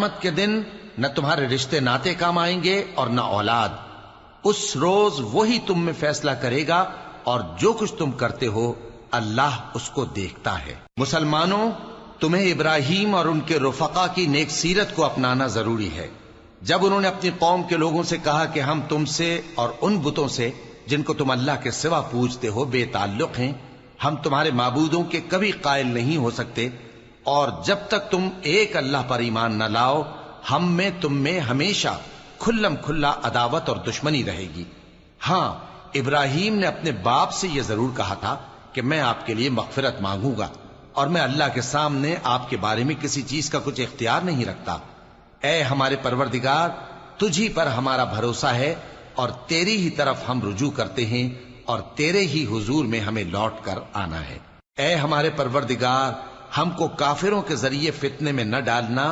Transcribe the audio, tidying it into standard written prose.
कयामत के दिन न तुम्हारे रिश्ते नाते काम आएंगे और न औलाद। उस रोज वही तुम में फैसला करेगा और जो कुछ तुम करते हो अल्लाह उसको देखता है। मुसलमानों, तुम्हें इब्राहीम और उनके रुफका की नेक सीरत को अपनाना जरूरी है। जब उन्होंने अपनी कौम के लोगों से कहा कि हम तुमसे और उन बुतों से जिनको तुम अल्लाह के सिवा पूजते हो बेताल्लुक हैं, हम तुम्हारे माबूदों के कभी कायल नहीं हो सकते, और जब तक तुम एक अल्लाह पर ईमान न लाओ हम में तुम में हमेशा खुल्लम खुल्ला अदावत और दुश्मनी रहेगी। हां, इब्राहीम ने अपने बाप से यह जरूर कहा था कि मैं आपके लिए मगफिरत मांगूंगा और मैं अल्लाह के सामने आपके बारे में किसी चीज का कुछ इख्तियार नहीं रखता। ऐ हमारे परवरदिगार, तुझी पर हमारा भरोसा है और तेरी ही तरफ हम रुजू करते हैं और तेरे ही हुजूर में हमें लौट कर आना है। ऐ हमारे परवरदिगार, हमको काफिरों के जरिए फितने में न डालना